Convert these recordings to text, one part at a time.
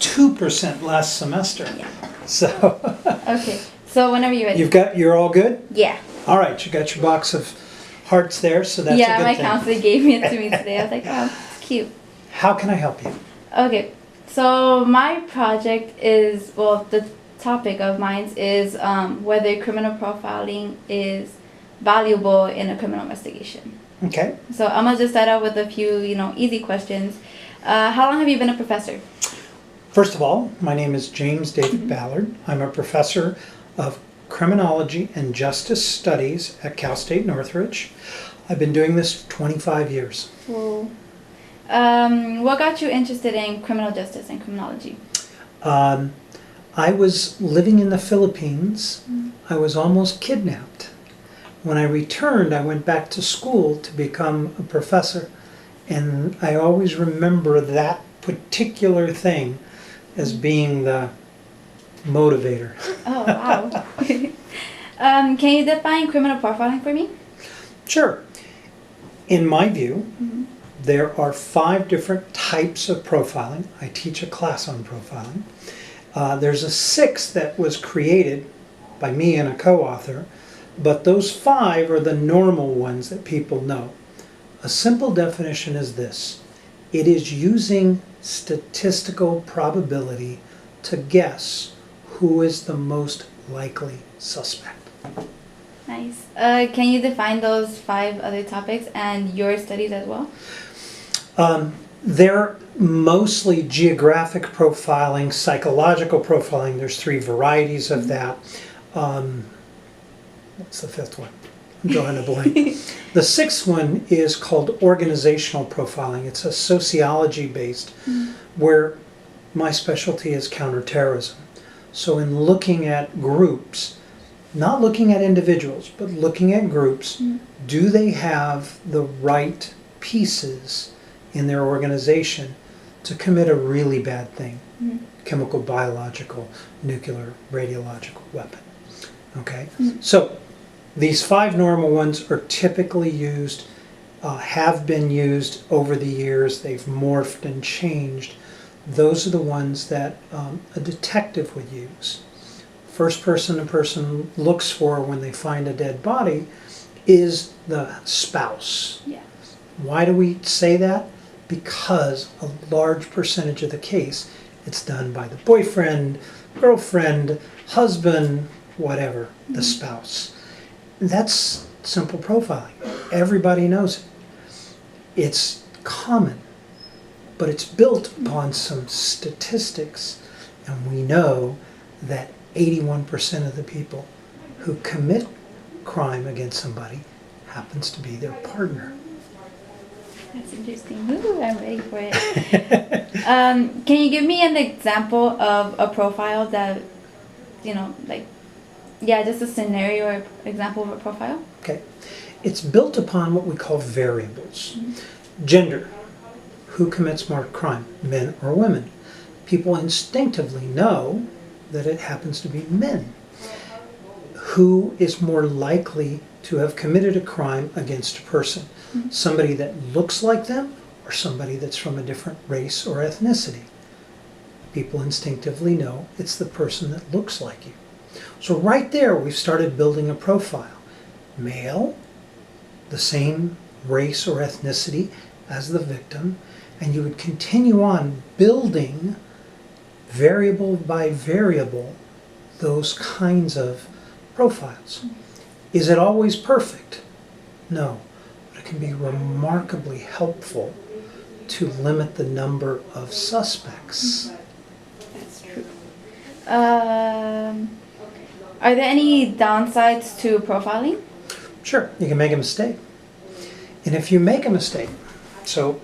2% last semester. Yeah. So Okay. So whenever you're ready. you're all good? Yeah. All right, you got your box of hearts there, so that's a Yeah, good my thing. counselor gave it to me today. I was like, oh, it's cute. How can I help you? Okay. So my project is, well, the topic of mine is whether criminal profiling is valuable in a criminal investigation. Okay. So I'm gonna just start out with a few, easy questions. How long have you been a professor? First of all, my name is James David Ballard. I'm a professor of Criminology and Justice Studies at Cal State Northridge. I've been doing this for 25 years. Cool. What got you interested in criminal justice and criminology? I was living in the Philippines. I was almost kidnapped. When I returned, I went back to school to become a professor, and I always remember that particular thing as being the motivator. Oh, wow. Can you define criminal profiling for me? Sure. In my view, there are 5 different types of profiling. I teach a class on profiling. There's a 6th that was created by me and a co-author, but those 5 are the normal ones that people know. A simple definition is this: it is using statistical probability to guess who is the most likely suspect. Nice. Can you define those 5 other topics and your studies as well? They're mostly geographic profiling, psychological profiling. There's 3 varieties of that. What's the 5th one? I'm drawing a blank. The 6th one is called organizational profiling. It's a sociology-based, where my specialty is counterterrorism. So in looking at groups, not looking at individuals, but looking at groups, do they have the right pieces in their organization to commit a really bad thing? Chemical, biological, nuclear, radiological weapon. Okay? So these 5 normal ones are typically used, have been used over the years. They've morphed and changed. Those are the ones that a detective would use. First person a person looks for when they find a dead body is the spouse. Yeah. Why do we say that? Because a large percentage of the case, it's done by the boyfriend, girlfriend, husband, whatever, the spouse. That's simple profiling. Everybody knows it. It's common, but it's built upon some statistics, and we know that 81% of the people who commit crime against somebody happens to be their partner. That's interesting. Ooh, I'm ready for it. Can you give me an example of a profile that, just a scenario or example of a profile? Okay. It's built upon what we call variables. Gender. Who commits more crime, men or women? People instinctively know that it happens to be men. Who is more likely to have committed a crime against a person? Somebody that looks like them or somebody that's from a different race or ethnicity? People instinctively know it's the person that looks like you. So right there we've started building a profile. Male, the same race or ethnicity as the victim, and you would continue on building variable by variable those kinds of profiles. Is it always perfect? No, but it can be remarkably helpful to limit the number of suspects. That's true. Are there any downsides to profiling? Sure, you can make a mistake. And if you make a mistake, so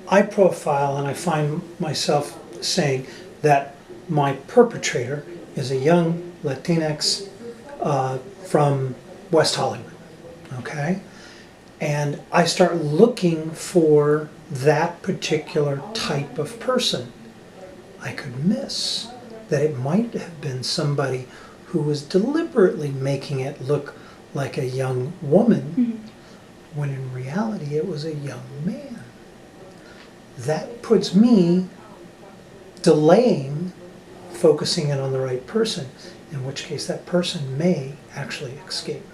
I profile and I find myself saying that my perpetrator is a young Latinx from West Hollywood, okay? And I start looking for that particular type of person. I could miss that it might have been somebody who was deliberately making it look like a young woman, when in reality it was a young man. That puts me delaying focusing in on the right person, in which case that person may actually escape.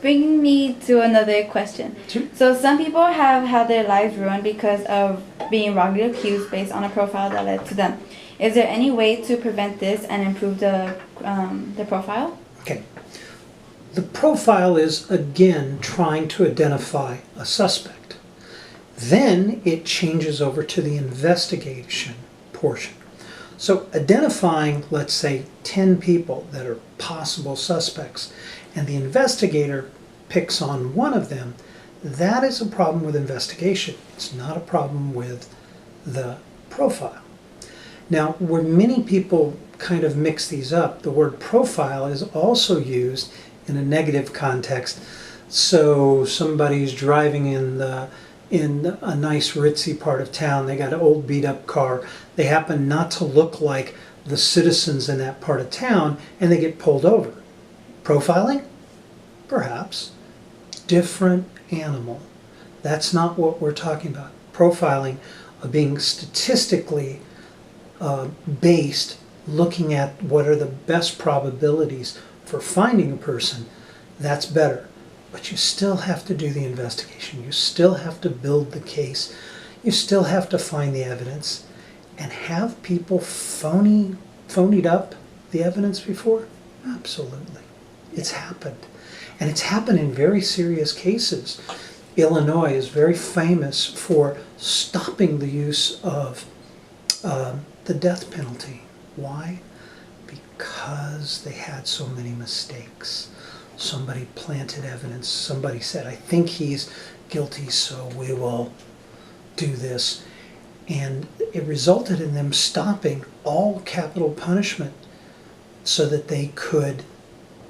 Bringing me to another question. Sure. So some people have had their lives ruined because of being wrongly accused based on a profile that led to them. Is there any way to prevent this and improve the profile? Okay. The profile is, again, trying to identify a suspect. Then it changes over to the investigation portion. So identifying, let's say, 10 people that are possible suspects, and the investigator picks on one of them, that is a problem with investigation. It's not a problem with the profile. Now, where many people kind of mix these up, the word profile is also used in a negative context. So somebody's driving in a nice ritzy part of town, they got an old beat up car, they happen not to look like the citizens in that part of town, and they get pulled over. Profiling? Perhaps. Different animal. That's not what we're talking about. Profiling, being statistically based, looking at what are the best probabilities for finding a person, that's better. But you still have to do the investigation. You still have to build the case. You still have to find the evidence. And have people phonied up the evidence before? Absolutely. It's happened. And it's happened in very serious cases. Illinois is very famous for stopping the use of the death penalty. Why? Because they had so many mistakes. Somebody planted evidence. Somebody said, I think he's guilty, so we will do this. And it resulted in them stopping all capital punishment so that they could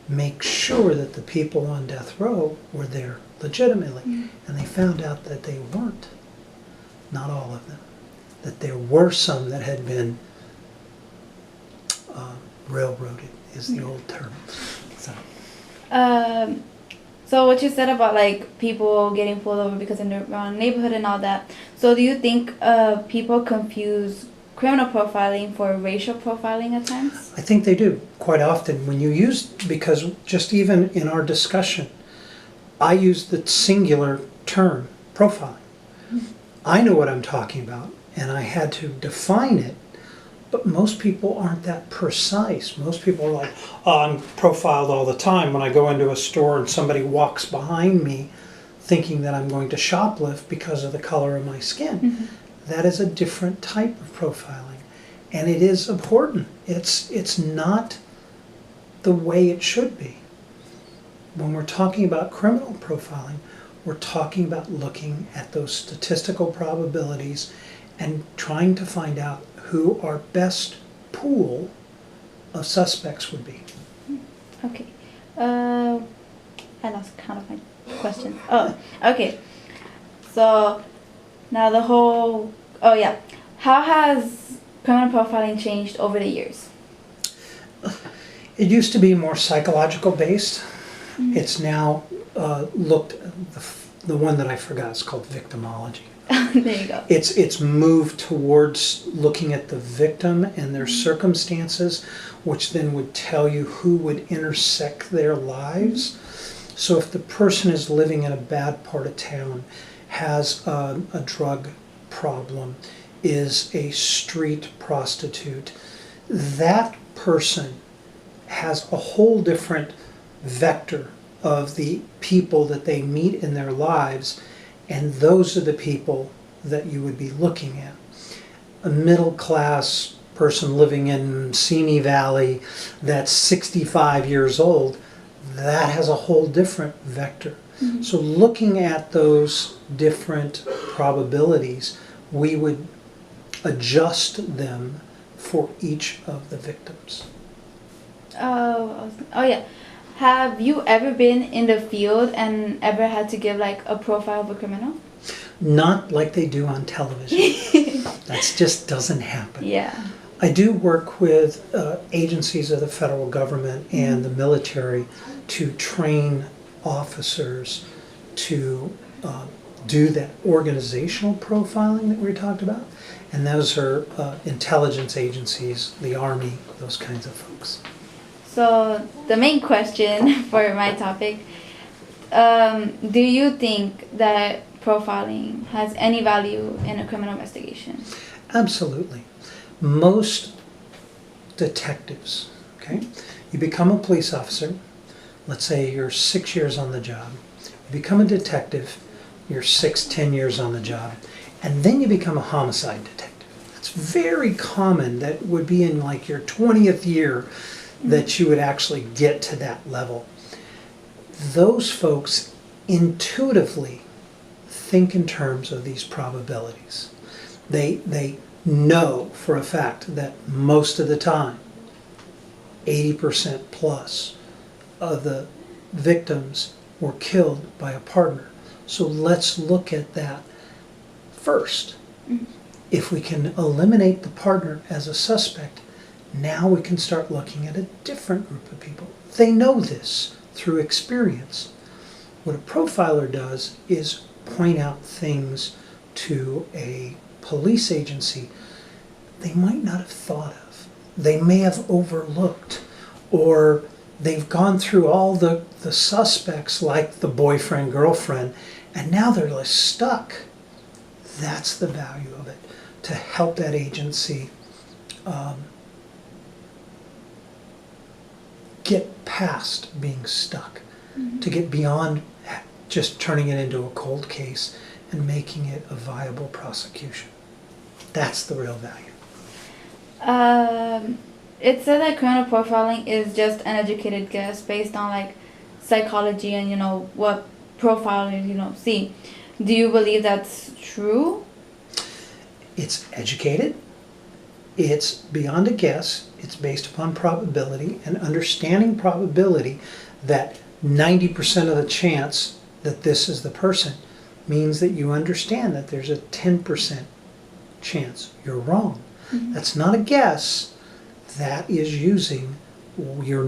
make sure that the people on death row were there legitimately. And they found out that they weren't. Not all of them. That there were some that had been railroaded, is the old term. So what you said about like people getting pulled over because in the wrong neighborhood and all that. So do you think people confuse criminal profiling for racial profiling at times? I think they do quite often. When you use, because just even in our discussion, I use the singular term, profiling. I know what I'm talking about, and I had to define it, but most people aren't that precise. Most people are like, oh, I'm profiled all the time when I go into a store and somebody walks behind me thinking that I'm going to shoplift because of the color of my skin. That is a different type of profiling, and it is important. It's not the way it should be. When we're talking about criminal profiling, we're talking about looking at those statistical probabilities and trying to find out who our best pool of suspects would be. Okay. I lost count of my questions. Oh, okay. So now the whole, how has criminal profiling changed over the years? It used to be more psychological based. It's now looked, the one that I forgot is called victimology. There you go. It's moved towards looking at the victim and their circumstances, which then would tell you who would intersect their lives. So if the person is living in a bad part of town, has a drug problem, is a street prostitute, that person has a whole different vector of the people that they meet in their lives, and those are the people that you would be looking at. A middle class person living in Simi Valley that's 65 years old, that has a whole different vector. So looking at those different probabilities, we would adjust them for each of the victims. Oh yeah. Have you ever been in the field and ever had to give like a profile of a criminal? Not like they do on television. That just doesn't happen. Yeah. I do work with agencies of the federal government and the military to train officers to do that organizational profiling that we talked about, and those are intelligence agencies, the Army, those kinds of folks. So the main question for my topic, do you think that profiling has any value in a criminal investigation? Absolutely. Most detectives, okay, you become a police officer, let's say you're 6 years on the job, you become a detective, you're 10 years on the job, and then you become a homicide detective. It's very common that would be in like your 20th year that you would actually get to that level. Those folks intuitively think in terms of these probabilities. They know for a fact that most of the time, 80% plus of the victims were killed by a partner. So let's look at that first. If we can eliminate the partner as a suspect, now we can start looking at a different group of people. They know this through experience. What a profiler does is point out things to a police agency they might not have thought of. They may have overlooked, or they've gone through all the suspects like the boyfriend, girlfriend, and now they're like stuck. That's the value of it, to help that agency get past being stuck, to get beyond just turning it into a cold case and making it a viable prosecution. That's the real value. It said that criminal profiling is just an educated guess based on like psychology and what profilers see. Do you believe that's true? It's educated. It's beyond a guess. It's based upon probability, and understanding probability that 90% of the chance that this is the person means that you understand that there's a 10% chance you're wrong. That's not a guess. That is using your